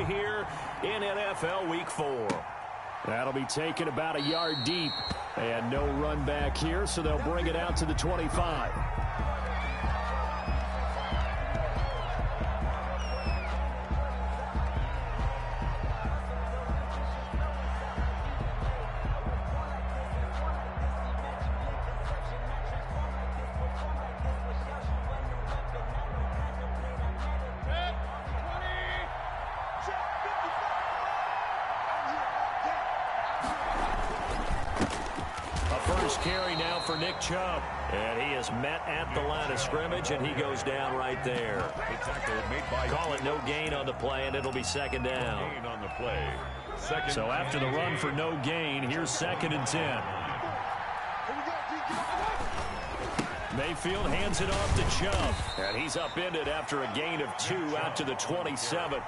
here in NFL Week 4. That'll be taken about a yard deep. And no run back here, so they'll bring it out to the 25. Carry now for Nick Chubb. And he is met at the line of scrimmage, and he goes down right there. Call it no gain on the play, and it'll be second down. So after the run for no gain, here's 2nd and 10. Mayfield hands it off to Chubb. And he's upended after a gain of 2 out to the 27.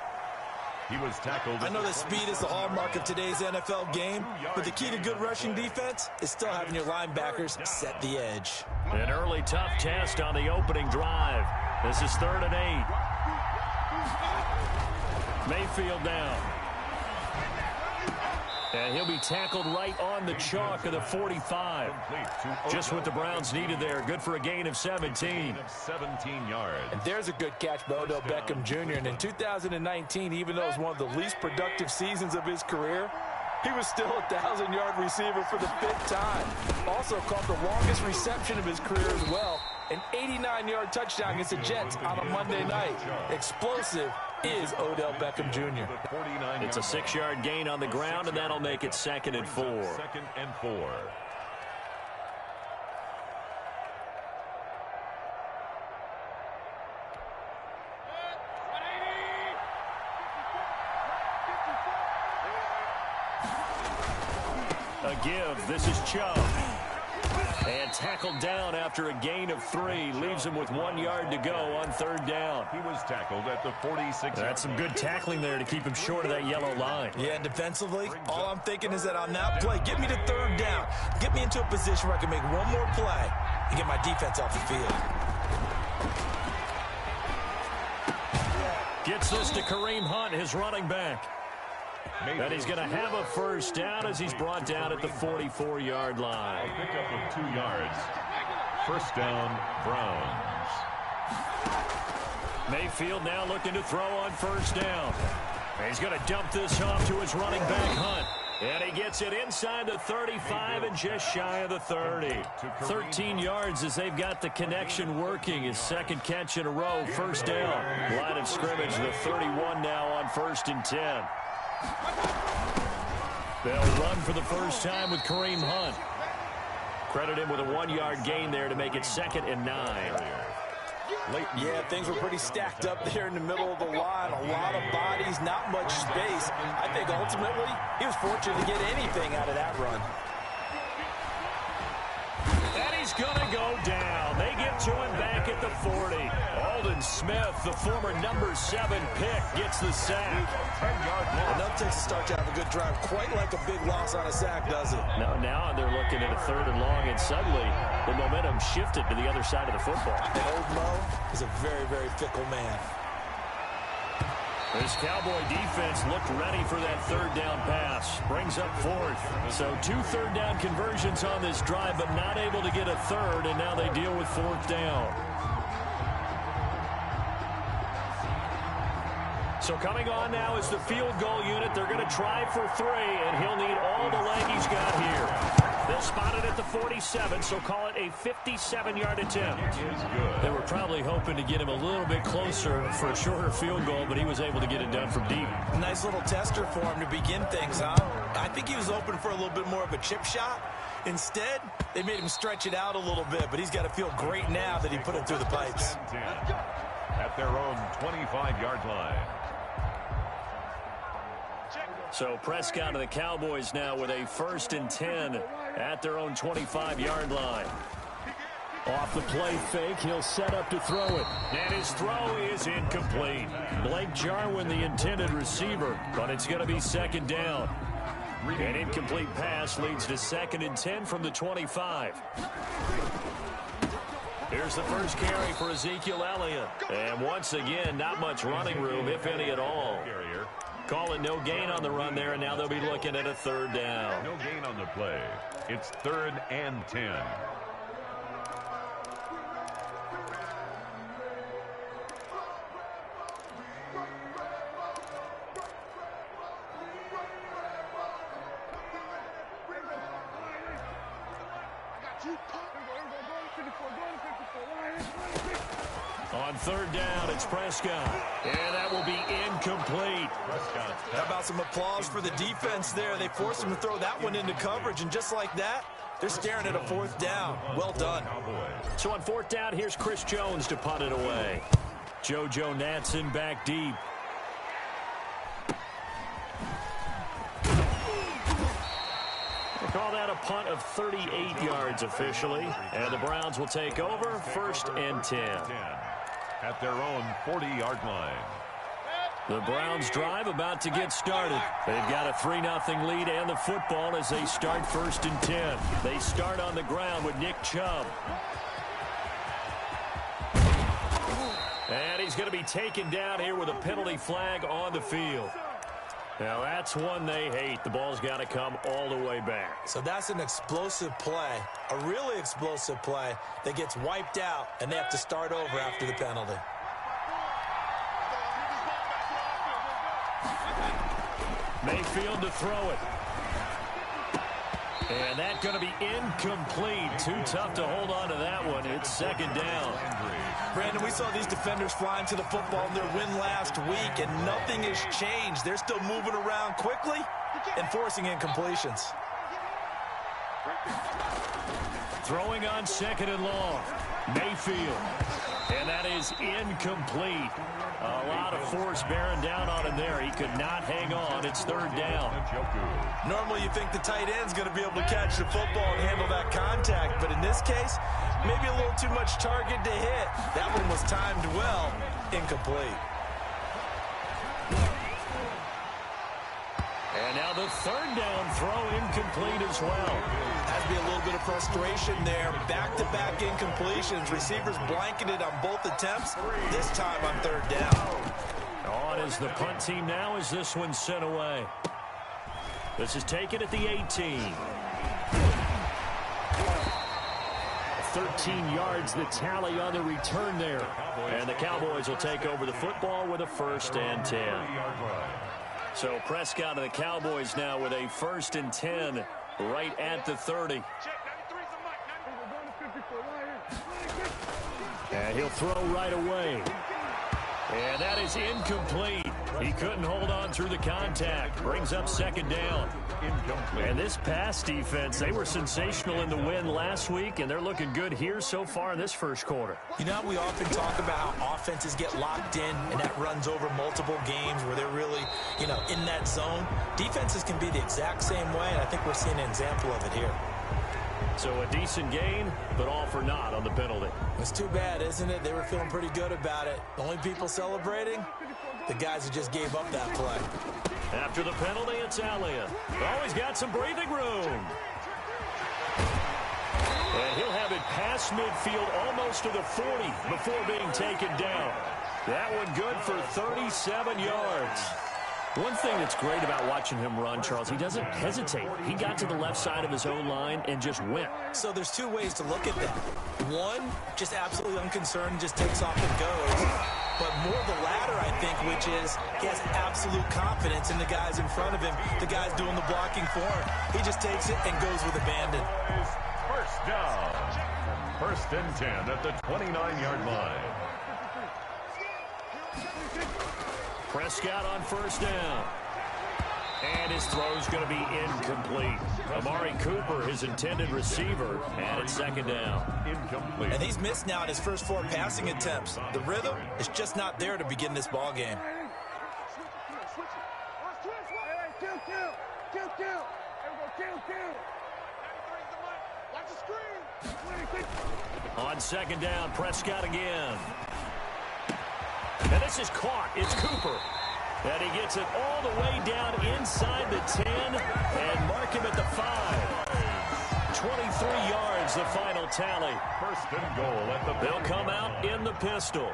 He was tackled. I know that speed is the hallmark of today's NFL game, but the key to good rushing defense is still having your linebackers set the edge. An early tough test on the opening drive. This is 3rd and 8. Mayfield down. And he'll be tackled right on the chalk of the 45. Just what the Browns needed there. Good for a gain of 17. 17 yards. And there's a good catch by Odell Beckham Jr. And in 2019, even though it was one of the least productive seasons of his career, he was still a 1,000-yard receiver for the 5th time. Also caught the longest reception of his career as well. An 89-yard touchdown against the Jets on a Monday night. Explosive is Odell Beckham Jr. It's a 6-yard gain on the ground, and that'll make it 2nd and 4. 2nd and 4. A give. This is Chubb. And tackled down after a gain of 3. Leaves him with 1 yard to go on 3rd down. He was tackled at the 46. That's some good tackling there to keep him short of that yellow line. Yeah, and defensively, all I'm thinking is that on that play, get me to 3rd down. Get me into a position where I can make one more play and get my defense off the field. Gets this to Kareem Hunt, his running back. And he's going to have a 1st down as he's brought down at the 44-yard line. Pick up of 2 yards. 1st down, Browns. Mayfield now looking to throw on 1st down. He's going to dump this off to his running back, Hunt. And he gets it inside the 35 and just shy of the 30. 13 yards as they've got the connection working. His 2nd catch in a row, 1st down. Line of scrimmage, the 31 now on 1st and 10. They'll run for the first time with Kareem Hunt. Credit him with a 1-yard gain there to make it 2nd and 9. Yeah, things were pretty stacked up there in the middle of the line. A lot of bodies, not much space. I think ultimately he was fortunate to get anything out of that run. And he's going to go down. They get to him back at the 40. Aldon Smith, the former number 7 pick, gets the sack. 10-yard loss. Enough takes to start to have a good drive. Quite like a big loss on a sack, does it? Now they're looking at a 3rd and long, and suddenly the momentum shifted to the other side of the football. And old Mo is a very, very fickle man. This Cowboy defense looked ready for that 3rd down pass. Brings up 4th. So 2 3rd down conversions on this drive, but not able to get a 3rd, and now they deal with 4th down. So coming on now is the field goal unit. They're going to try for 3, and he'll need all the leg he's got here. They'll spot it at the 47, so call it a 57-yard attempt. They were probably hoping to get him a little bit closer for a shorter field goal, but he was able to get it done from deep. Nice little tester for him to begin things, huh? I think he was open for a little bit more of a chip shot. Instead, they made him stretch it out a little bit, but he's got to feel great now that he put it through the pipes. At their own 25-yard line. So Prescott and the Cowboys now with a 1st and 10 at their own 25-yard line. Off the play fake, he'll set up to throw it. And his throw is incomplete. Blake Jarwin, the intended receiver, but it's going to be 2nd down. An incomplete pass leads to 2nd and 10 from the 25. Here's the first carry for Ezekiel Elliott. And once again, not much running room, if any at all. Call it no gain on the run there, and now they'll be looking at a third down. No gain on the play. It's 3rd and 10. On 3rd down, it's Prescott. And that will be incomplete. How about some applause for the defense there? They forced him to throw that one into coverage, and just like that, they're staring at a 4th down. Well done. So on 4th down, here's Chris Jones to punt it away. JoJo Natson back deep. We'll call that a punt of 38 yards officially. And the Browns will take over 1st and 10. At their own 40-yard line. The Browns drive about to get started. They've got a 3-0 lead and the football as they start 1st and 10. They start on the ground with Nick Chubb. And he's going to be taken down here with a penalty flag on the field. Now that's one they hate. The ball's got to come all the way back. So that's an explosive play, a really explosive play that gets wiped out, and they have to start over after the penalty. Mayfield to throw it. And that's going to be incomplete. Too tough to hold on to that one. It's 2nd down. Brandon, we saw these defenders flying to the football in their win last week, and nothing has changed. They're still moving around quickly and forcing incompletions. Throwing on 2nd and long. Mayfield. And that is incomplete. A lot of force bearing down on him there. He could not hang on. It's 3rd down. Normally you think the tight end's going to be able to catch the football and handle that contact, but in this case, maybe a little too much target to hit. That one was timed well. Incomplete. And now the 3rd down throw incomplete as well. Has to be a little bit of frustration there. Back-to-back incompletions. Receivers blanketed on both attempts. This time on 3rd down. On is the punt team now as this one's sent away. This is taken at the 18. 13 yards the tally on the return there. And the Cowboys will take over the football with a 1st and 10. So Prescott and the Cowboys now with a 1st and 10 right at the 30. And he'll throw right away. And that is incomplete. He couldn't hold on through the contact. Brings up 2nd down. And this pass defense, they were sensational in the win last week, and they're looking good here so far in this 1st quarter. You know, we often talk about how offenses get locked in, and that runs over multiple games where they're really, in that zone. Defenses can be the exact same way, and I think we're seeing an example of it here. So a decent gain, but all for naught on the penalty. It's too bad, isn't it? They were feeling pretty good about it. The only people celebrating, the guys who just gave up that play. After the penalty, it's Elliott. Oh, he's got some breathing room. And he'll have it past midfield almost to the 40 before being taken down. That one good for 37 yards. One thing that's great about watching him run, Charles, he doesn't hesitate. He got to the left side of his own line and just went. So there's 2 ways to look at that. One, just absolutely unconcerned, just takes off and goes. But more the latter, I think, which is he has absolute confidence in the guys in front of him, the guys doing the blocking for him. He just takes it and goes with abandon. 1st down. 1st and 10 at the 29-yard line. Prescott on 1st down. And his throw's going to be incomplete. Amari Cooper, his intended receiver, and it's 2nd down. Incomplete. And he's missed now in his first 4 passing attempts. The rhythm is just not there to begin this ball game. On 2nd down, Prescott again. And this is caught. It's Cooper. And he gets it all the way down inside the 10 and mark him at the 5. 23 yards, the final tally. 1st and goal at the... They'll come out in the pistol.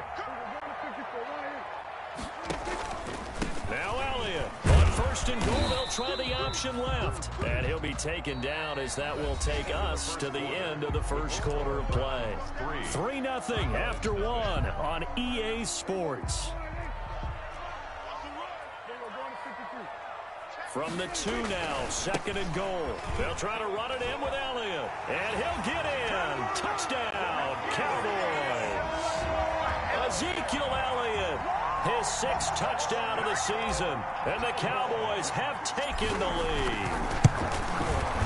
Now Elliott. first and goal. They'll try the option left. And he'll be taken down as that will take us to the end of the first quarter of play. 3-0 after 1 on EA Sports. From the 2 now, second and goal. They'll try to run it in with Elliott. And he'll get in. Touchdown, Cowboys. Ezekiel Elliott, his 6th touchdown of the season. And the Cowboys have taken the lead.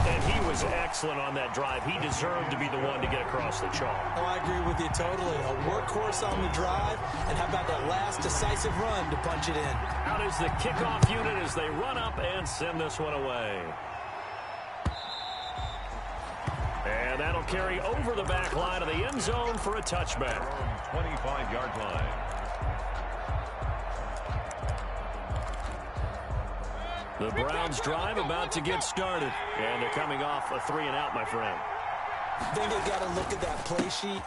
And he was excellent on that drive. He deserved to be the one to get across the chalk. Oh, I agree with you totally. A workhorse on the drive. And how about that last decisive run to punch it in? Out is the kickoff unit as they run up and send this one away. And that'll carry over the back line of the end zone for a touchback. 25-yard line. The Browns drive about to get started. And they're coming off a 3-and-out, my friend. I think they've got to look at that play sheet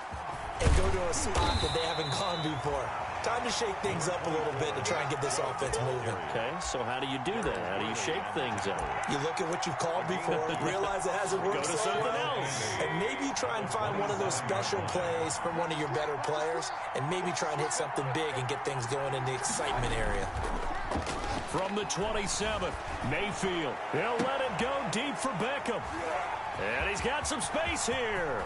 and go to a spot that they haven't gone before. Time to shake things up a little bit to try and get this offense moving. Okay, so how do you do that? How do you shake things up? You look at what you've called before, realize it hasn't worked Go to so something well, else. and maybe try and find one of those special plays from one of your better players, and maybe try and hit something big and get things going in the excitement area. From the 27th, Mayfield. He'll let it go deep for Beckham. And he's got some space here.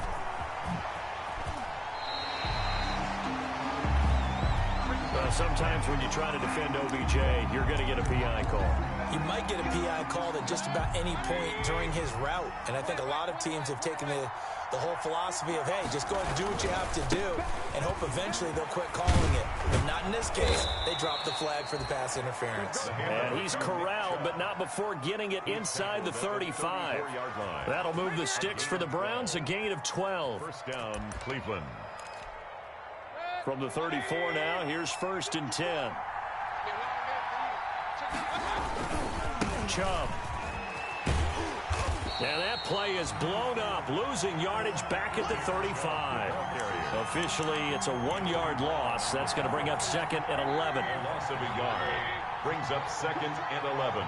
Sometimes when you try to defend OBJ, you're going to get a PI call. You might get a PI called at just about any point during his route. And I think a lot of teams have taken the whole philosophy of, hey, just go ahead and do what you have to do and hope eventually they'll quit calling it. But not in this case. They dropped the flag for the pass interference. And he's corralled, but not before getting it inside the 35. That'll move the sticks for the Browns, a gain of 12. First down, Cleveland. From the 34 now, here's 1st and 10. Chubb. And that play is blown up, losing yardage back at the 35. Officially, it's a 1-yard loss. That's going to bring up 2nd and 11. Loss of a yard brings up 2nd and 11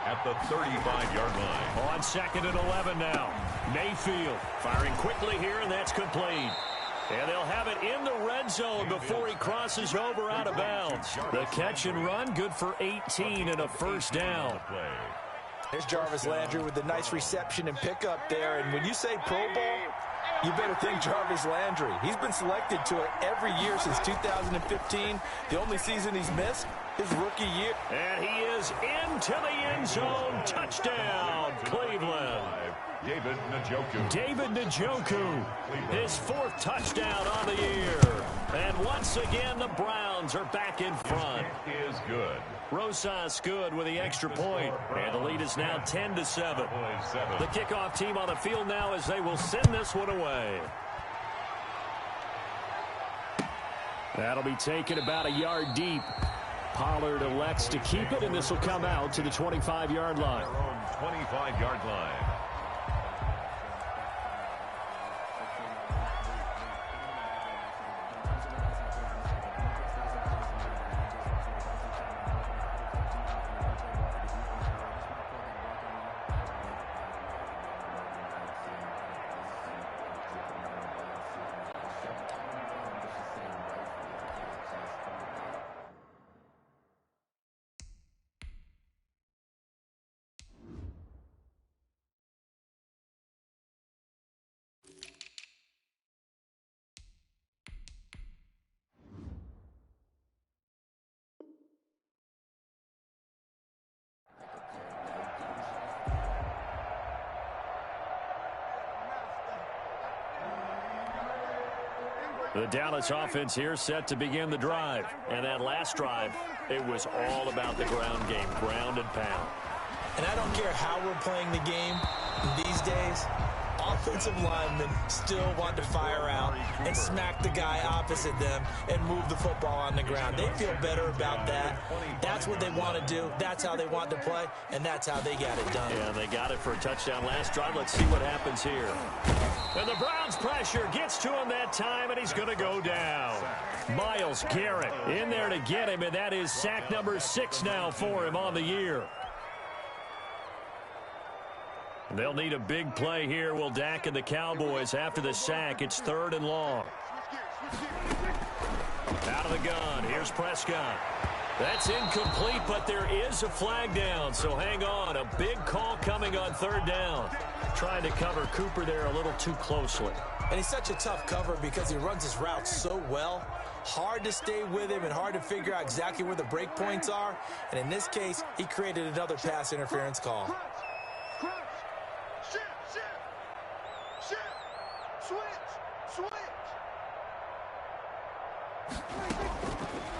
at the 35-yard line. On 2nd and 11 now. Mayfield firing quickly here, and that's complete. And they'll have it in the red zone before he crosses over out of bounds. The catch and run, good for 18 and a first down. There's Jarvis Landry with the nice reception and pickup there. And when you say Pro Bowl, you better think Jarvis Landry. He's been selected to it every year since 2015. The only season he's missed, his rookie year. And he is into the end zone. Touchdown, Cleveland. David Njoku. His 4th touchdown on the year. And once again, the Browns are back in front. Is good. Rosas good with the extra point. And the lead is now 10-7. The kickoff team on the field now as they will send this one away. That'll be taken about a yard deep. Pollard elects to keep it, and this will come out to the 25-yard line. 25-yard line. The Dallas offense here set to begin the drive. And that last drive, it was all about the ground game, ground and pound. And I don't care how we're playing the game these days, offensive linemen still want to fire out and smack the guy opposite them and move the football on the ground. They feel better about that. That's what they want to do. That's how they want to play, and that's how they got it done. Yeah, they got it for a touchdown last drive. Let's see what happens here. And the Browns pressure gets to him that time, and he's going to go down. Myles Garrett in there to get him, and that is sack number 6 now for him on the year. They'll need a big play here. Will Dak and the Cowboys after the sack. It's 3rd and long. Out of the gun. Here's Prescott. That's incomplete, but there is a flag down, so hang on. A big call coming on 3rd down. Trying to cover Cooper there a little too closely. And he's such a tough cover because he runs his route so well. Hard to stay with him and hard to figure out exactly where the break points are. And in this case, he created another pass interference call.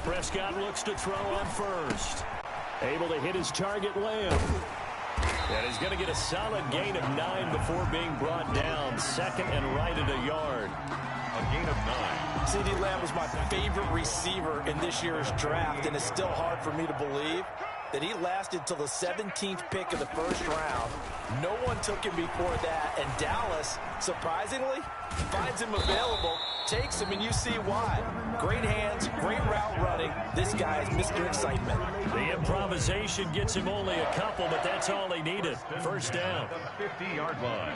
Prescott looks to throw on first. Able to hit his target, Lamb. And he's going to get a solid gain of 9 before being brought down. 2nd and right at a yard. A gain of 9. CeeDee Lamb was my favorite receiver in this year's draft, and it's still hard for me to believe that he lasted till the 17th pick of the 1st round. No one took him before that, and Dallas, surprisingly, finds him available, takes him, and you see why. Great hands, great route running. This guy is Mr. Excitement. The improvisation gets him only a couple, but that's all he needed. 1st down. The 50-yard line.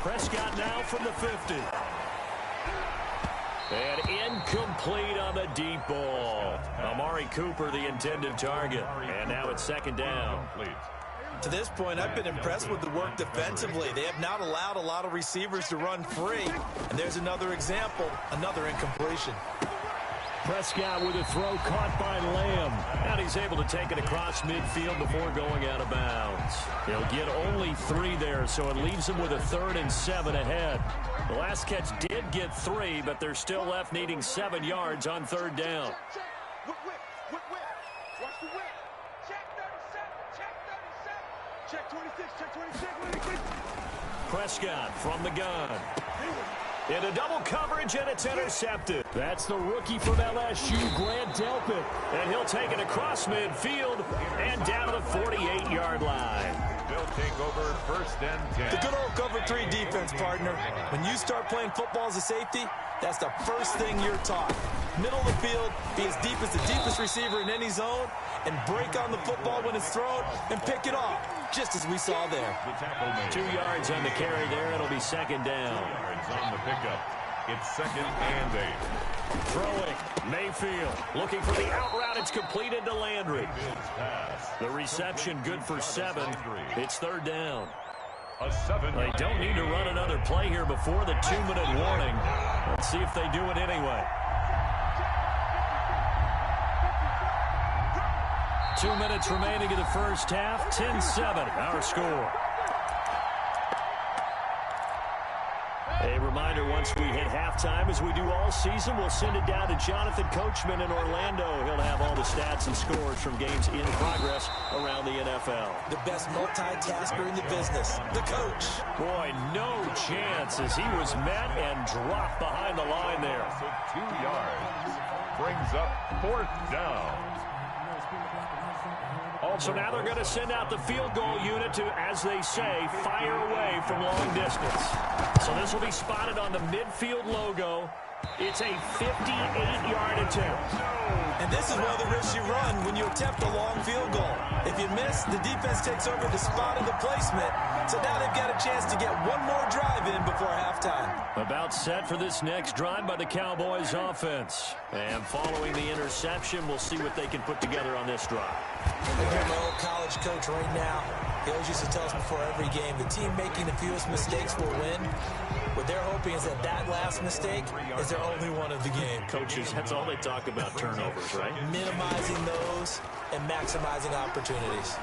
Prescott now from the 50. And incomplete on the deep ball. Amari Cooper, the intended target. And now it's 2nd down. To this point, I've been impressed with the work defensively. They have not allowed a lot of receivers to run free. And there's another example, another incompletion. Prescott with a throw caught by Lamb. And he's able to take it across midfield before going out of bounds. He'll get only 3 there, so it leaves him with a 3rd and 7 ahead. The last catch did get 3, but they're still left needing 7 yards on 3rd down. Prescott from the gun. Into double coverage, and it's intercepted. That's the rookie from LSU, Grant Delpit. And he'll take it across midfield and down to the 48-yard line. They'll take over 1st and 10. The good old cover 3 defense, partner. When you start playing football as a safety, that's the first thing you're taught. Middle of the field, be as deep as the deepest receiver in any zone, and break on the football when it's thrown and pick it off, just as we saw there. The tackle made. 2 yards on the carry there. It'll be 2nd down. 2 yards on the pickup. It's 2nd and 8. Throwing, Mayfield. Looking for the out route. It's completed to Landry. The reception good for 7. It's 3rd down. A 7. They don't need to run another play here before the 2-minute warning. Let's see if they do it anyway. 2 minutes remaining in the 1st half. 10-7, our score. A reminder, once we hit halftime, as we do all season, we'll send it down to Jonathan Coachman in Orlando. He'll have all the stats and scores from games in progress around the NFL. The best multitasker in the business, the coach. Boy, no chance as he was met and dropped behind the line there. So 2 yards brings up 4th down. So now they're going to send out the field goal unit to, as they say, fire away from long distance. So this will be spotted on the midfield logo. It's a 58-yard attempt. And this is one of the risks you run when you attempt a long field goal. If you miss, the defense takes over the spot of the placement. So now they've got a chance to get one more drive in before halftime. About set for this next drive by the Cowboys offense. And following the interception, we'll see what they can put together on this drive. I hear my old college coach right now. He always used to tell us before every game, the team making the fewest mistakes will win. What they're hoping is that that last mistake is their only one of the game. Coaches, that's all they talk about, turnovers, right? Minimizing those and maximizing opportunities.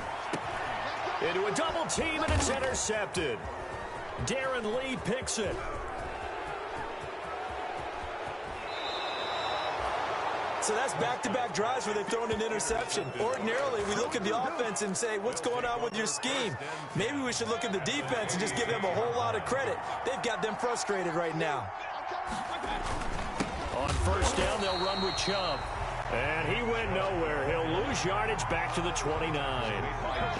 Into a double team, and it's intercepted. Darren Lee picks it. So that's back-to-back drives where they've thrown an interception. Ordinarily, we look at the offense and say, what's going on with your scheme? Maybe we should look at the defense and just give them a whole lot of credit. They've got them frustrated right now. On 1st down, they'll run with Chubb. And he went nowhere. He'll lose yardage back to the 29.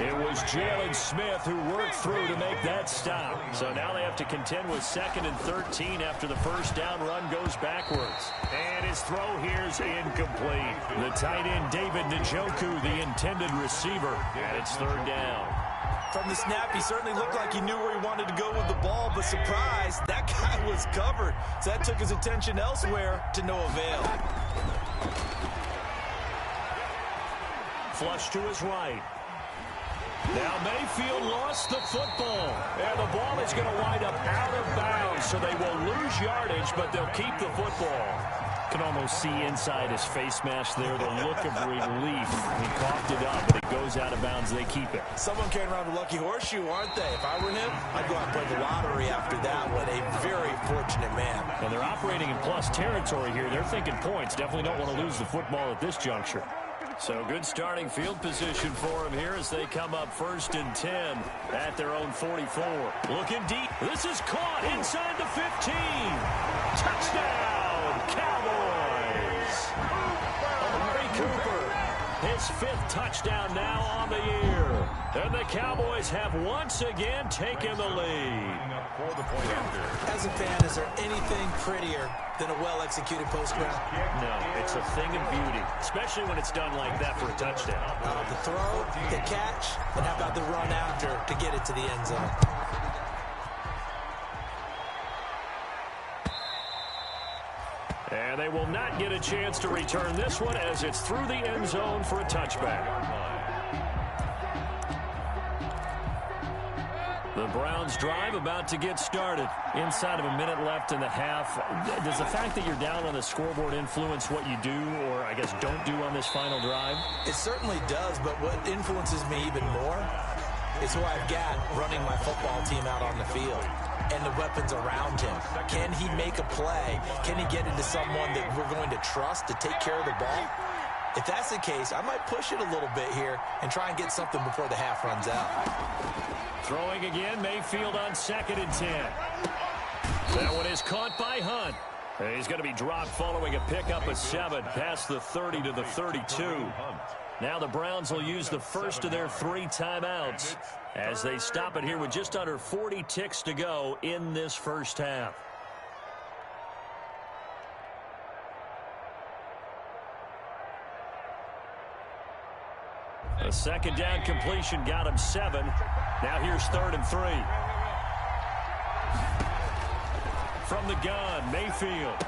It was Jalen Smith who worked through to make that stop. So now they have to contend with 2nd and 13 after the first down run goes backwards. And his throw here is incomplete. The tight end, David Njoku, the intended receiver. And it's 3rd down. From the snap, he certainly looked like he knew where he wanted to go with the ball, but surprise, that guy was covered. So that took his attention elsewhere to no avail. Flush to his right. Now Mayfield lost the football. And the ball is going to wind up out of bounds, so they will lose yardage, but they'll keep the football. Can almost see inside his face mask there the look of relief. He coughed it up, but it goes out of bounds. They keep it. Someone carrying around a lucky horseshoe, aren't they? If I were him, I'd go out and play the lottery after that one. A very fortunate man. And they're operating in plus territory here. They're thinking points. Definitely don't want to lose the football at this juncture. So good starting field position for him here as they come up 1st and 10 at their own 44. Looking deep. This is caught inside the 15. Touchdown, Cowboys. Amari Cooper, his 5th touchdown now on the year. And the Cowboys have once again taken the lead. As a fan, is there anything prettier than a well-executed post route? No, it's a thing of beauty, especially when it's done like that for a touchdown. The throw, the catch, and how about the run after to get it to the end zone? And they will not get a chance to return this one as it's through the end zone for a touchback. The Browns drive about to get started. Inside of a minute left in the half. Does the fact that you're down on the scoreboard influence what you do or, I guess, don't do on this final drive? It certainly does, but what influences me even more is who I've got running my football team out on the field and the weapons around him. Can he make a play? Can he get into someone that we're going to trust to take care of the ball? If that's the case, I might push it a little bit here and try and get something before the half runs out. Throwing again, Mayfield on 2nd and 10. That one is caught by Hunt. And he's going to be dropped following a pickup of 7 past the 30 to the 32. Now the Browns will use the first of their 3 timeouts as they stop it here with just under 40 ticks to go in this first half. A 2nd down completion got him 7. Now here's 3rd and 3. From the gun, Mayfield.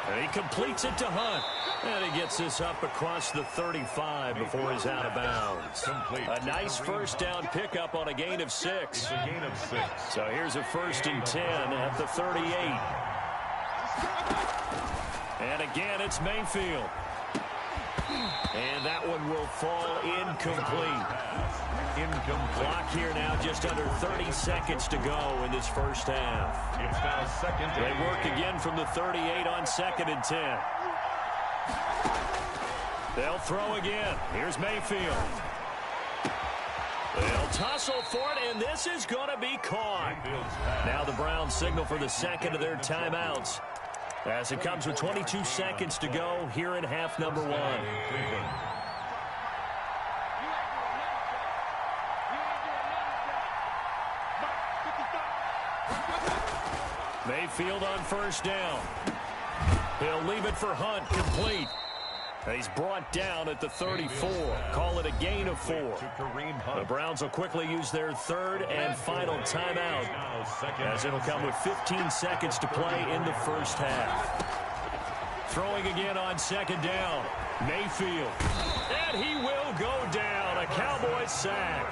And he completes it to Hunt. And he gets this up across the 35 before he's out of bounds. A nice first down pickup on a gain of 6. So here's a 1st and 10 at the 38. And again, it's Mayfield. And that one will fall incomplete. Clock here now, just under 30 seconds to go in this first half. It's now 2nd. They work again from the 38 on 2nd and 10. They'll throw again. Here's Mayfield. They'll tussle for it, and this is going to be caught. Now the Browns signal for the 2nd of their timeouts, as it comes with 22 seconds to go here in half number 1. Mayfield on 1st down. He'll leave it for Hunt, complete. And he's brought down at the 34. Call it a gain of 4. The Browns will quickly use their 3rd and final timeout, as it'll come with 15 seconds to play in the first half. Throwing again on 2nd down. Mayfield. And he will go down. A Cowboys sack.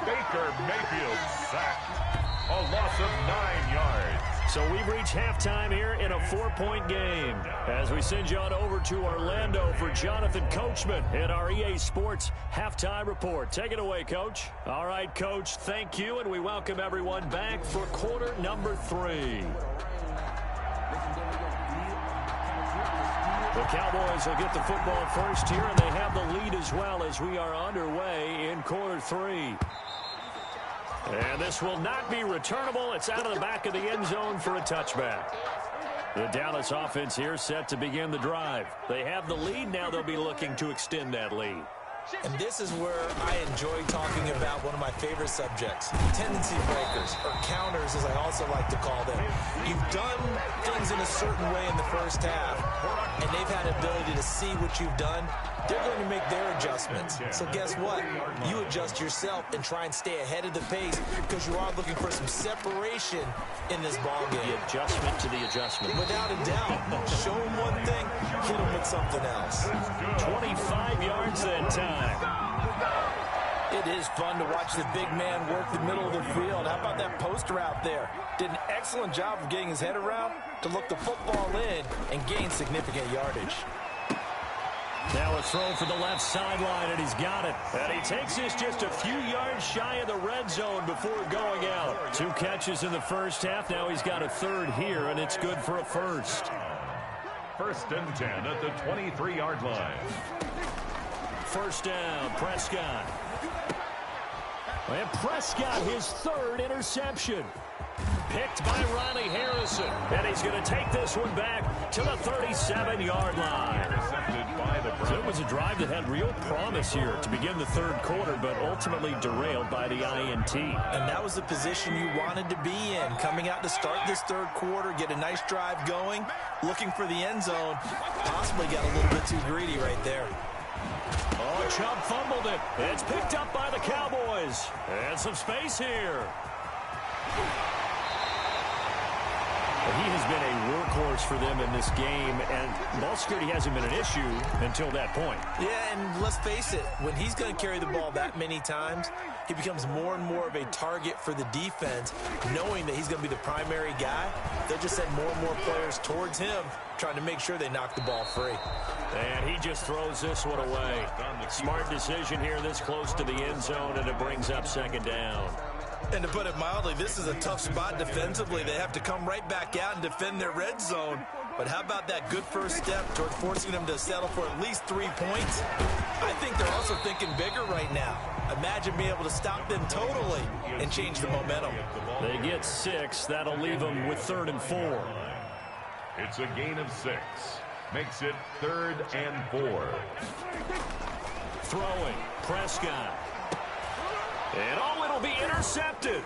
Baker Mayfield sacked. A loss of 9 yards. So we've reached halftime here in a 4-point game, as we send you on over to Orlando for Jonathan Coachman in our EA Sports Halftime Report. Take it away, Coach. All right, Coach, thank you, and we welcome everyone back for quarter number 3. The Cowboys will get the football first here, and they have the lead as well as we are underway in quarter 3. And this will not be returnable. It's out of the back of the end zone for a touchback. The Dallas offense here set to begin the drive. They have the lead. Now they'll be looking to extend that lead. And this is where I enjoy talking about one of my favorite subjects, tendency breakers, or counters as I also like to call them. You've done things in a certain way in the first half, and they've had the ability to see what you've done. They're going to make their adjustments. So guess what? You adjust yourself and try and stay ahead of the pace because you are looking for some separation in this ball game. The adjustment to the adjustment. Without a doubt. Show them one thing, hit them with something else. 25 yards that time. It is fun to watch the big man work the middle of the field. How about that post route there? Did an excellent job of getting his head around to look the football in and gain significant yardage. Now a throw for the left sideline, and he's got it. And he takes this just a few yards shy of the red zone before going out. 2 catches in the first half. Now he's got a third here, and it's good for a first. 1st and 10 at the 23-yard line. First down, Prescott. And Prescott, his 3rd interception. Picked by Riley Harrison. And he's going to take this one back to the 37-yard line. So it was a drive that had real promise here to begin the 3rd quarter, but ultimately derailed by the INT. And that was the position you wanted to be in. Coming out to start this 3rd quarter, get a nice drive going, looking for the end zone. Possibly got a little bit too greedy right there. Oh, Chubb fumbled it. It's picked up by the Cowboys. And some space here. He has been a workhorse for them in this game, and ball security hasn't been an issue until that point. Yeah, and let's face it, when he's going to carry the ball that many times, he becomes more and more of a target for the defense, knowing that he's going to be the primary guy. They'll just send more and more players towards him, trying to make sure they knock the ball free. And he just throws this one away. Smart decision here this close to the end zone, and it brings up 2nd down. And to put it mildly, this is a tough spot defensively. They have to come right back out and defend their red zone. But how about that good first step toward forcing them to settle for at least 3 points? I think they're also thinking bigger right now. Imagine being able to stop them totally and change the momentum. They get 6. That'll leave them with 3rd and 4. It's a gain of 6. Makes it 3rd and 4. Throwing, Prescott. And it'll be intercepted.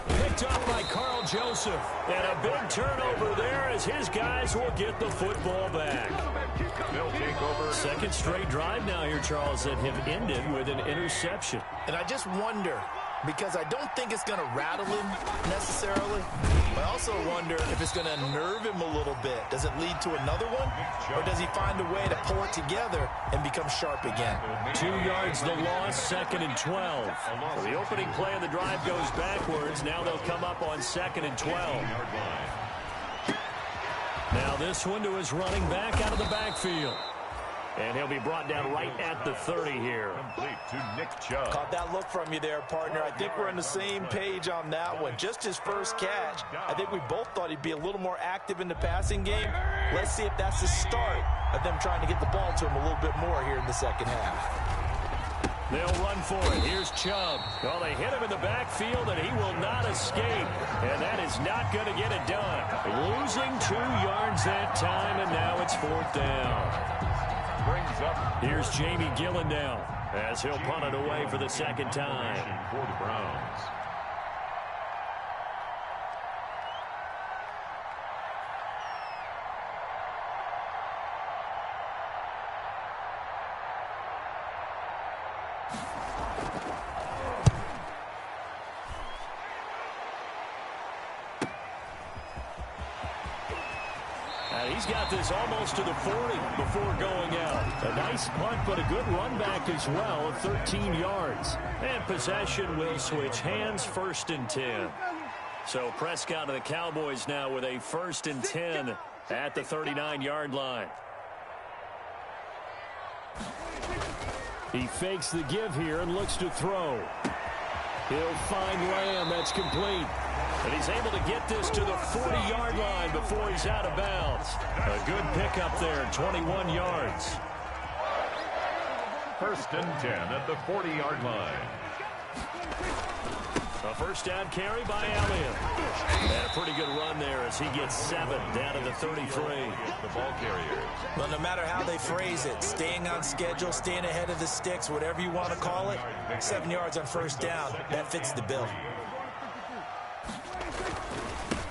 Picked up by Carl Joseph. And a big turnover there as his guys will get the football back. They'll take over. 2nd straight drive now here, Charles, that have ended with an interception. And I just wonder, because I don't think it's going to rattle him necessarily. I also wonder if it's going to unnerve him a little bit. Does it lead to another one? Or does he find a way to pull it together and become sharp again? 2 yards the loss, 2nd and 12. So the opening play of the drive goes backwards. Now they'll come up on 2nd and 12. Now this one to his running back out of the backfield. And he'll be brought down right at the 30 here. Complete to Nick Chubb. Caught that look from you there, partner. I think we're on the same page on that one. Just his first catch. I think we both thought he'd be a little more active in the passing game. Let's see if that's the start of them trying to get the ball to him a little bit more here in the 2nd half. They'll run for it. Here's Chubb. Well, they hit him in the backfield, and he will not escape. And that is not going to get it done. Losing 2 yards that time, and now it's 4th down. Brings up. Here's Jamie Gillen now as he'll punt it away for the 2nd time. For the Browns. He's got this almost to the 40 before going out. A nice punt, but a good run back as well of 13 yards. And possession will switch hands, 1st and 10. So Prescott of the Cowboys now with a 1st and 10 at the 39-yard line. He fakes the give here and looks to throw. He'll find Lamb. That's complete. And he's able to get this to the 40-yard line before he's out of bounds. A good pickup there, 21 yards. 1st and 10 at the 40-yard line. A first down carry by Elliott. And a pretty good run there as he gets 7 down to the 33. The ball carrier. Well, no matter how they phrase it, staying on schedule, staying ahead of the sticks, whatever you want to call it, 7 yards on first down, that fits the bill.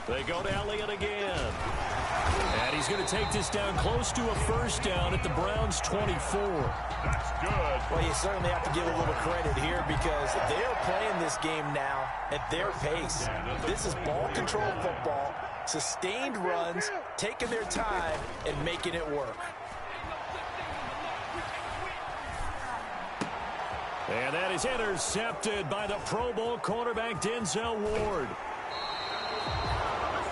They go to Elliott again. And he's going to take this down close to a first down at the Browns' 24. That's good. Well, you certainly have to give a little credit here because they are playing this game now at their pace. This is ball control football, sustained runs, taking their time, and making it work. And that is intercepted by the Pro Bowl cornerback Denzel Ward.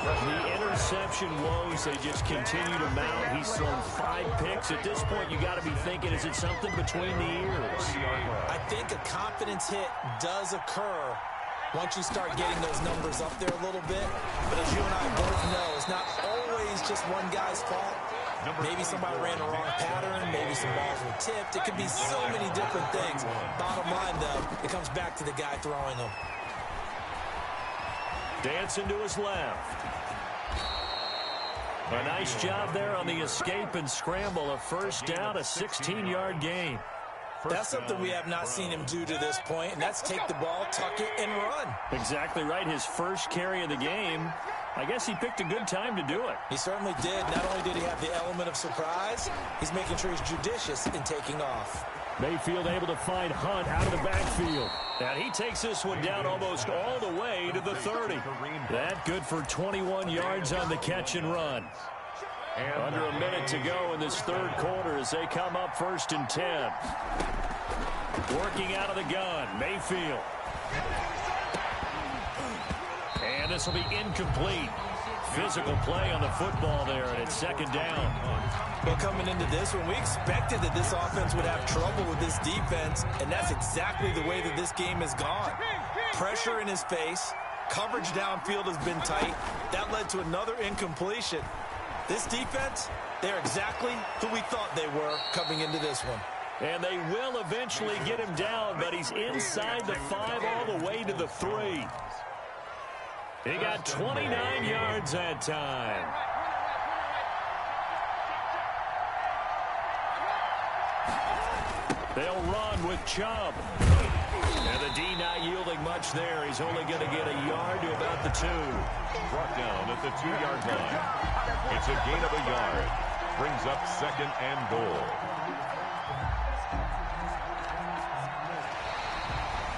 The interception woes, they just continue to mount. He's thrown 5 picks. At this point, you got to be thinking, is it something between the ears? I think a confidence hit does occur once you start getting those numbers up there a little bit. But as you and I both know, it's not always just one guy's fault. Maybe somebody ran the wrong pattern. Maybe some balls were tipped. It could be so many different things. Bottom line, though, it comes back to the guy throwing them. Dancing to his left. A nice job there on the escape and scramble. A first down, a 16-yard gain. That's something we have not seen him do to this point, and that's take the ball, tuck it, and run. Exactly right. His first carry of the game. I guess he picked a good time to do it. He certainly did. Not only did he have the element of surprise, he's making sure he's judicious in taking off. Mayfield able to find Hunt out of the backfield. And he takes this one down almost all the way to the 30. That good for 21 yards on the catch and run. Under a minute to go in this third quarter as they come up 1st and 10. Working out of the gun, Mayfield. And this will be incomplete. Physical play on the football there, and it's 2nd down. Well, coming into this one, we expected that this offense would have trouble with this defense, and that's exactly the way that this game has gone. Pressure in his face, coverage downfield has been tight. That led to another incompletion. This defense, they're exactly who we thought they were coming into this one. And they will eventually get him down, but he's inside the 5 all the way to the 3. He got 29 yards that time. They'll run with Chubb. And the D not yielding much there. He's only going to get a yard to about the 2. Brought down at the 2-yard line. It's a gain of a yard. Brings up 2nd and goal.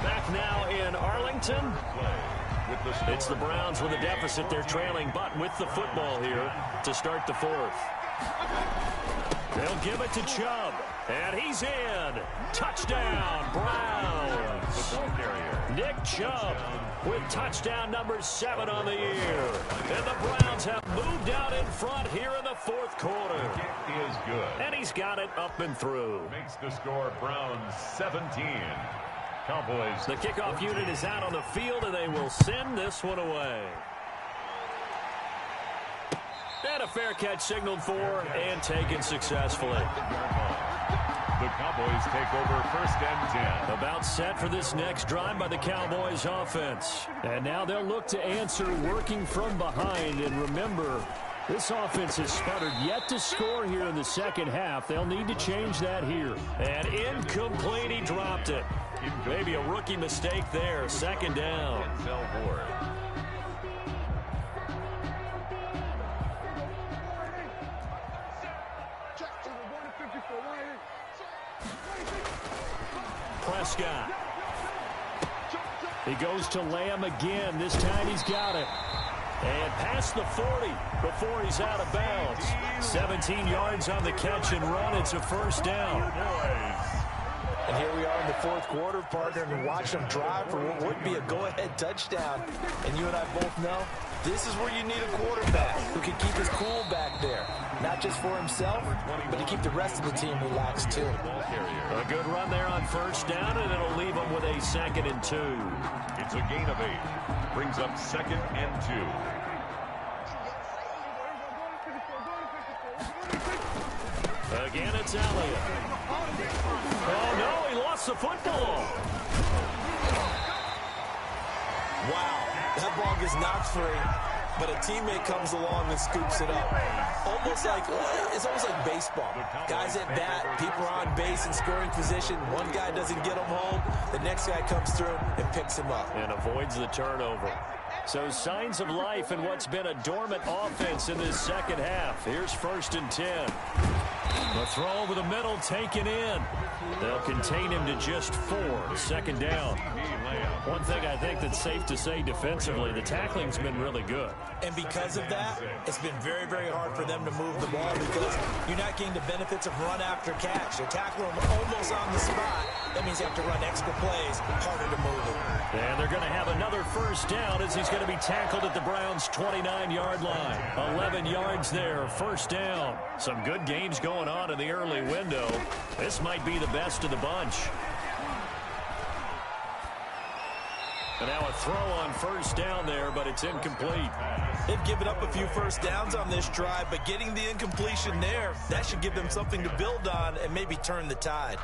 Back now in Arlington. It's the Browns with a deficit. They're trailing, but with the football here to start the 4th. They'll give it to Chubb. And he's in. Touchdown, Browns. The ball carrier. Nick Chubb with touchdown number 7 on the year. And the Browns have moved out in front here in the 4th quarter. The kick is good. And he's got it up and through. Makes the score Browns 17. Cowboys. The kickoff unit is out on the field, and they will send this one away. And a fair catch signaled for and taken successfully. The Cowboys take over 1st and 10. About set for this next drive by the Cowboys offense. And now they'll look to answer working from behind. And remember, this offense has sputtered yet to score here in the second half. They'll need to change that here. And incomplete, he dropped it. Maybe a rookie mistake there. 2nd down. Denzel Ward. Prescott. He goes to Lamb again. This time he's got it. And past the 40 before he's out of bounds. 17 yards on the catch and run. It's a 1st down. And here we are in the 4th quarter, partner, and watch them drive for what would be a go-ahead touchdown. And you and I both know this is where you need a quarterback who can keep his cool back there. Not just for himself, but to keep the rest of the team relaxed, too. A good run there on 1st down, and it'll leave them with a 2nd and 2. It's a gain of 8. Brings up 2nd and 2. Again, it's Elliott. Oh, no, he lost the football. Wow, that ball gets knocked free, but a teammate comes along and scoops it up. It's almost like baseball. Guys at bat, people are on base in scoring position. One guy doesn't get him home. The next guy comes through and picks him up. And avoids the turnover. So signs of life in what's been a dormant offense in this second half. Here's 1st and 10. The throw over the middle taken in. They'll contain him to just 4. 2nd down. One thing I think that's safe to say defensively, the tackling's been really good. And because of that, it's been very, very hard for them to move the ball because you're not getting the benefits of run after catch. You're tackling them almost on the spot. That means you have to run extra plays, harder to move it. And they're going to have another 1st down as he's going to be tackled at the Browns' 29-yard line. 11 yards there, 1st down. Some good games going on in the early window. This might be the best of the bunch. And now a throw on 1st down there, but it's incomplete. They've given up a few 1st downs on this drive, but getting the incompletion there, that should give them something to build on and maybe turn the tide.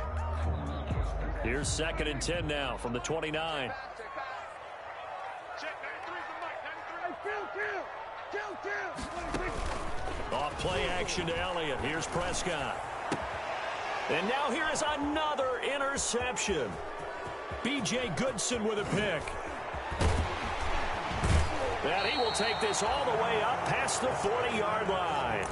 Here's 2nd and 10 now from the 29. Off play action to Elliott. Here's Prescott. And now here is another interception. B.J. Goodson with a pick. And he will take this all the way up past the 40-yard line.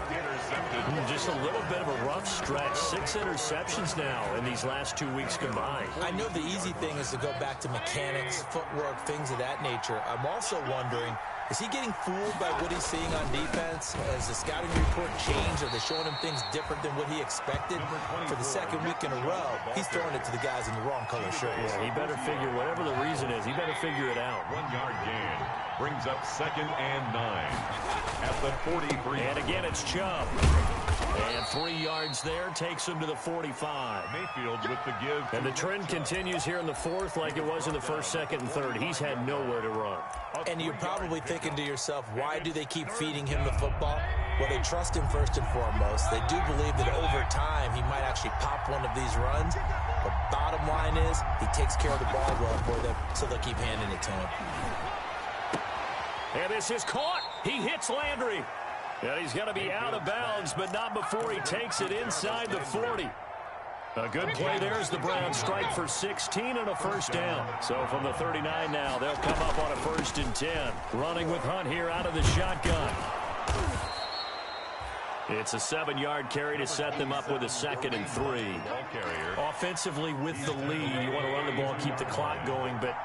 Just a little bit of a rough stretch. 6 interceptions now in these last 2 weeks combined. I know the easy thing is to go back to mechanics, footwork, things of that nature. I'm also wondering, is he getting fooled by what he's seeing on defense? Has the scouting report changed? Are they showing him things different than what he expected? For the 2nd week in a row, he's throwing it to the guys in the wrong color shirts. Yeah, he better figure, whatever the reason is, he better figure it out. 1-yard gain brings up 2nd and 9 at the 43. And again, it's Chubb. And 3 yards there takes him to the 45. Mayfield with the give. And the trend continues here in the 4th like it was in the 1st, 2nd, and 3rd. He's had nowhere to run. And you're probably thinking to yourself, why do they keep feeding him the football? Well, they trust him first and foremost. They do believe that over time he might actually pop one of these runs. But bottom line is he takes care of the ball well for them, so they'll keep handing it to him. And this is caught. He hits Landry. And he's going to be out of bounds, but not before he takes it inside the 40. A good play there as the Browns strike for 16 and a 1st down. So from the 39 now, they'll come up on a 1st and 10. Running with Hunt here out of the shotgun. It's a 7-yard carry to set them up with a 2nd and 3. Offensively with the lead, you want to run the ball, keep the clock going, but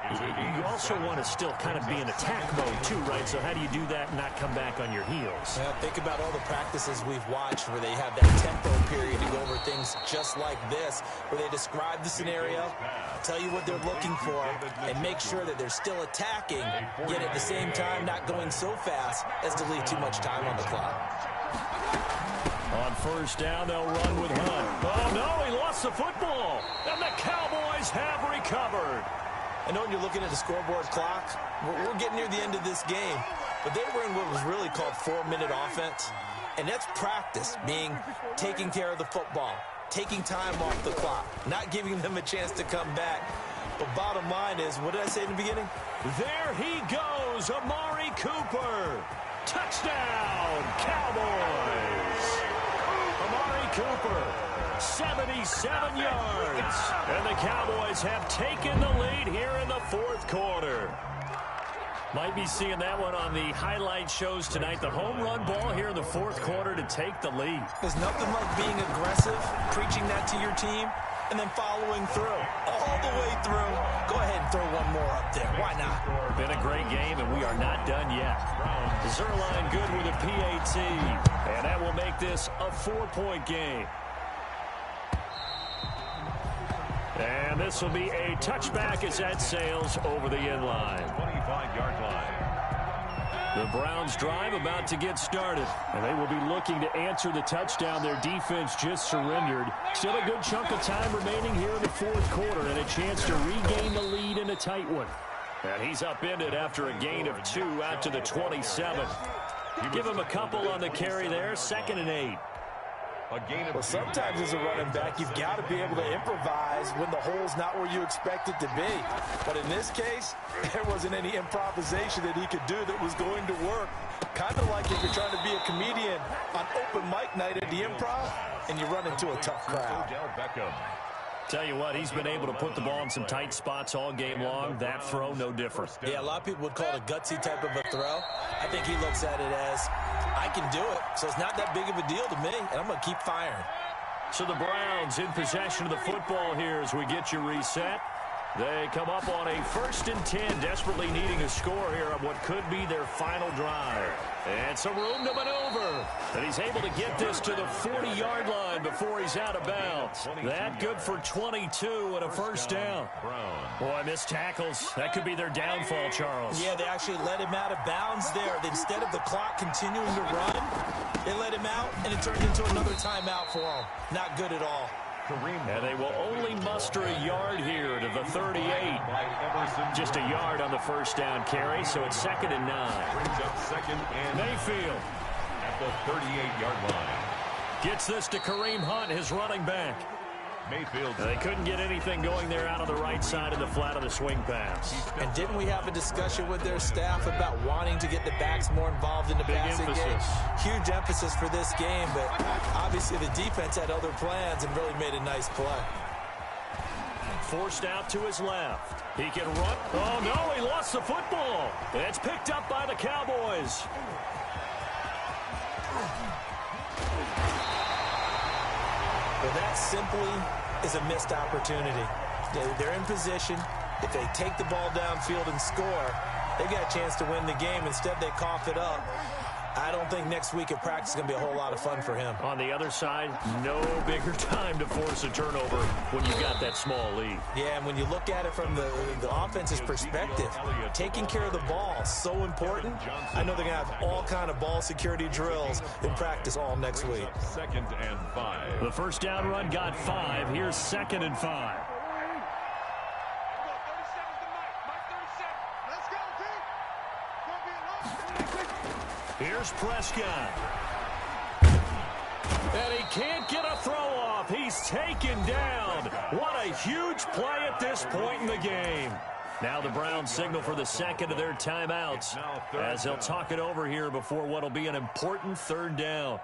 you also want to still kind of be in attack mode too, right? So how do you do that and not come back on your heels? Think about all the practices we've watched where they have that tempo period to go over things just like this, where they describe the scenario, tell you what they're looking for, and make sure that they're still attacking, yet at the same time not going so fast as to leave too much time on the clock. On 1st down, they'll run with Hunt. Oh, no, he lost the football. And the Cowboys have recovered. I know when you're looking at the scoreboard clock, we're getting near the end of this game. But they were in what was really called 4-minute offense. And that's practice, meaning taking care of the football, taking time off the clock, not giving them a chance to come back. But bottom line is, what did I say in the beginning? There he goes, Amari Cooper. Touchdown, Cowboys. Amari Cooper, 77 yards. And the Cowboys have taken the lead here in the 4th quarter. Might be seeing that one on the highlight shows tonight. The home run ball here in the 4th quarter to take the lead. There's nothing like being aggressive, preaching that to your team, and then following through, all the way through. Go ahead and throw one more up there. Why not? Been a great game, and we are not done yet. Zerline good with a PAT, and that will make this a 4-point game. And this will be a touchback as that sails over the end line. 25-yard line. The Browns drive about to get started, and they will be looking to answer the touchdown their defense just surrendered. Still a good chunk of time remaining here in the 4th quarter and a chance to regain the lead in a tight one. And he's upended after a gain of 2 out to the 27. Give him a couple on the carry there, 2nd and 8. A gain of Well, sometimes as a running back, you've got to be able to improvise when the hole's not where you expect it to be. But in this case, there wasn't any improvisation that he could do that was going to work. Kind of like if you're trying to be a comedian on open mic night at the Improv and you run into a tough crowd. Tell you what, he's been able to put the ball in some tight spots all game long. That throw, no different. Yeah, a lot of people would call it a gutsy type of a throw. I think he looks at it as, I can do it, so it's not that big of a deal to me, and I'm going to keep firing. So the Browns in possession of the football here as we get you reset. They come up on a 1st and 10, desperately needing a score here on what could be their final drive. And some room to maneuver. And he's able to get this to the 40-yard line before he's out of bounds. That good for 22 and a first down. Boy, missed tackles. That could be their downfall, Charles. Yeah, they actually let him out of bounds there. Instead of the clock continuing to run, they let him out, and it turned into another timeout for him. Not good at all. And they will only muster a yard here to the 38. Just a yard on the first down carry, so it's 2nd and 9. Brings up 2nd and Mayfield at the 38-yard line. gets this to Kareem Hunt, his running back. Mayfield. They couldn't get anything going there out of the right side of the flat of the swing pass. And didn't we have a discussion with their staff about wanting to get the backs more involved in the passing game? Huge emphasis for this game, but obviously the defense had other plans and really made a nice play. Forced out to his left. He can run. Oh, no, he lost the football. It's picked up by the Cowboys. Well, that simply is a missed opportunity. They're in position. If they take the ball downfield and score, they've got a chance to win the game. Instead, they cough it up. I don't think next week at practice is going to be a whole lot of fun for him. On the other side, no bigger time to force a turnover when you've got that small lead. Yeah, and when you look at it from the offense's perspective, taking care of the ball is so important. I know they're going to have all kind of ball security drills in practice all next week. 2nd and 5. The first down run got 5. Here's 2nd and 5. Here's Prescott. And he can't get a throw off. He's taken down. What a huge play at this point in the game. Now the Browns signal for the second of their timeouts as they'll talk it over here before what will be an important 3rd down.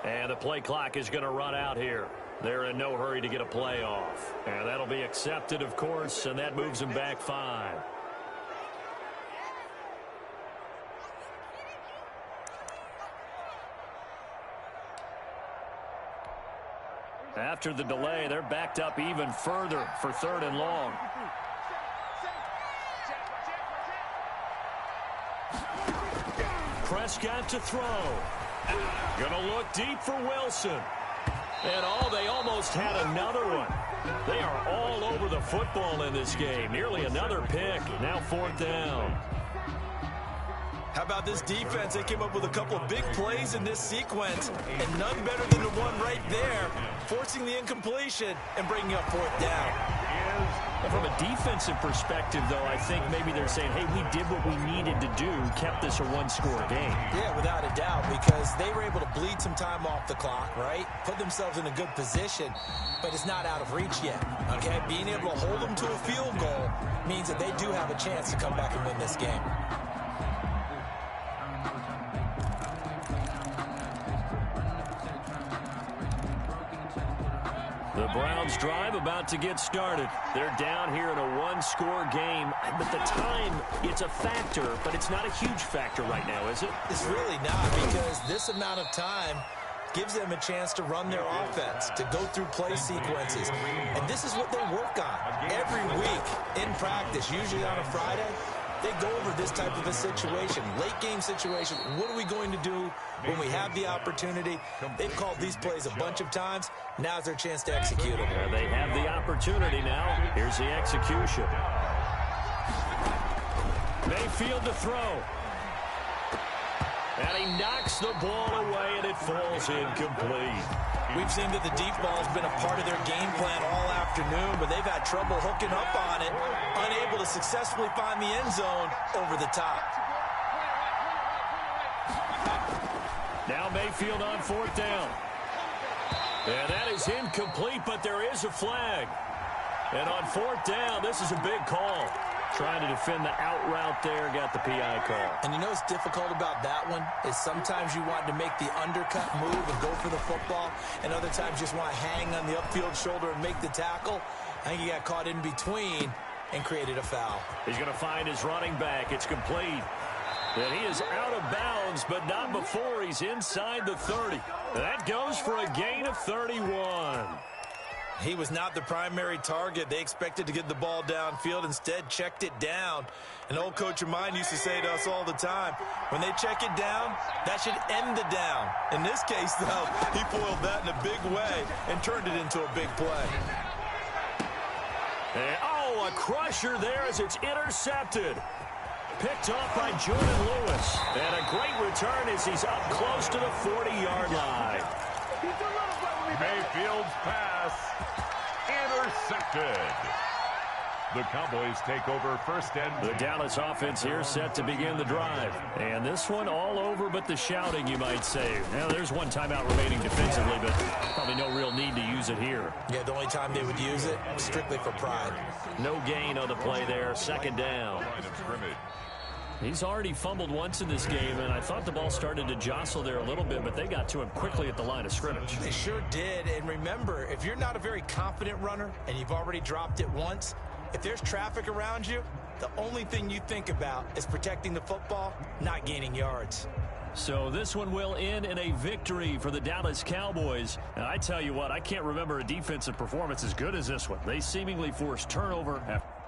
And the play clock is going to run out here. They're in no hurry to get a play off. And that'll be accepted, of course, and that moves them back 5. After the delay, they're backed up even further for 3rd and long. Prescott to throw. Gonna look deep for Wilson. And they almost had another one. They are all over the football in this game. Nearly another pick. Now 4th down. How about this defense? They came up with a couple of big plays in this sequence, and none better than the one right there, forcing the incompletion and bringing up 4th down. And from a defensive perspective, though, I think maybe they're saying, hey, we did what we needed to do, kept this a one-score game. Yeah, without a doubt, because they were able to bleed some time off the clock, right? Put themselves in a good position, but it's not out of reach yet, okay? Being able to hold them to a field goal means that they do have a chance to come back and win this game. The Browns drive about to get started. They're down here in a one-score game. But the time, it's a factor, but it's not a huge factor right now, is it? It's really not, because this amount of time gives them a chance to run their offense, to go through play sequences. And this is what they work on every week in practice, usually on a Friday. they go over this type of a situation, late game situation. What are we going to do when we have the opportunity? They've called these plays a bunch of times. Now's their chance to execute them. They have the opportunity now. Here's the execution. Mayfield to throw. And he knocks the ball away, and it falls incomplete. We've seen that the deep ball has been a part of their game plan all afternoon, but they've had trouble hooking up on it, unable to successfully find the end zone over the top. Now Mayfield on 4th down. And that is incomplete, but there is a flag. And on 4th down, this is a big call. Trying to defend the out route there, got the PI call. And you know what's difficult about that one is sometimes you want to make the undercut move and go for the football, and other times just want to hang on the upfield shoulder and make the tackle. I think he got caught in between and created a foul. He's going to find his running back. It's complete. And he is out of bounds, but not before he's inside the 30. That goes for a gain of 31. He was not the primary target. They expected to get the ball downfield. Instead, checked it down. An old coach of mine used to say to us all the time, when they check it down, that should end the down. In this case, though, he foiled that in a big way and turned it into a big play. And, a crusher there as it's intercepted. Picked off by Jordan Lewis. And a great return as he's up close to the 40-yard line. Mayfield's pass intercepted. The Cowboys take over 1st and The Dallas offense here set to begin the drive. And this one all over but the shouting, you might say. Now, there's one timeout remaining defensively, but probably no real need to use it here. Yeah, the only time they would use it, strictly for pride. No gain on the play there. 2nd down. line of scrimmage. He's already fumbled once in this game, and I thought the ball started to jostle there a little bit, but they got to him quickly at the line of scrimmage. They sure did. And remember, if you're not a very confident runner and you've already dropped it once, if there's traffic around you, the only thing you think about is protecting the football, not gaining yards. So this one will end in a victory for the Dallas Cowboys. And I tell you what, I can't remember a defensive performance as good as this one. They seemingly forced turnover after